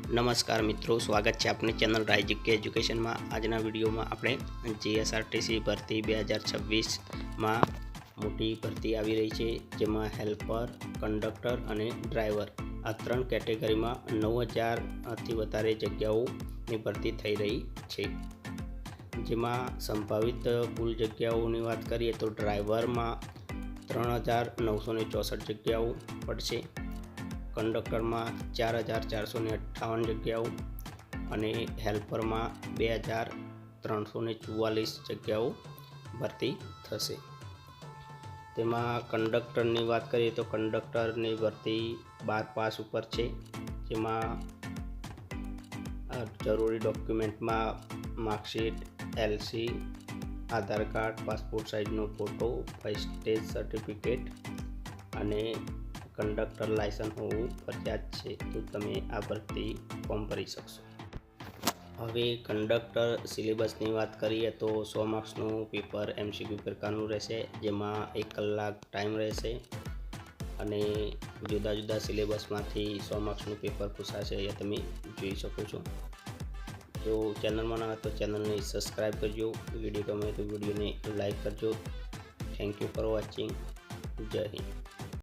નમસ્કાર મિત્રો, સ્વાગત છે આપણી ચેનલ રાઇઝિક એજ્યુકેશનમાં। આજના વિડીયોમાં આપણે જીએસઆરટીસી ભરતી 2026માં મોટી ભરતી આવી રહી છે, જેમાં હેલ્પર, કંડક્ટર અને ડ્રાઈવર આ 3 કેટેગરીમાં 9000થી વધારે જગ્યાઓની ભરતી થઈ રહી છે। જેમાં સંભવિત કુલ જગ્યાઓની વાત કરીએ તો ડ્રાઈવરમાં 3964 જગ્યાઓ પડશે, કંડક્ટરમાં 4458 જગ્યાઓ અને હેલ્પરમાં 2344 જગ્યાઓ ભરતી થશે। તેમાં કંડક્ટરની વાત કરીએ તો કંડક્ટરની ભરતી 12 પાસ ઉપર છે, જેમાં જરૂરી ડોક્યુમેન્ટમાં marksheet, LC, Aadhaar card, passport સાઇઝનો ફોટો, ફર્સ્ટ સ્ટેજ સર્ટિફિકેટ અને કંડક્ટર લાયસન્સ હોવું ફરજિયાત છે, તો તમે આ ભરતી ફોર્મ ભરી શકશો। હવે કંડક્ટર સિલેબસની વાત કરીએ તો 100 માર્ક્સનું પેપર MCQ પ્રકારનું રહેશે, જેમાં 1 કલાક ટાઈમ રહેશે અને જુદા જુદા સિલેબસમાંથી 100 માર્ક્સનું પેપર પૂછાશે, એ તમે જોઈ શકો છો। જો ચેનલમાં ના હોય તો ચેનલને સબસ્ક્રાઈબ કરજો, વિડીયો ગમે તો વિડીયોને લાઈક કરજો। Thank you for watching. જય હિન્દ।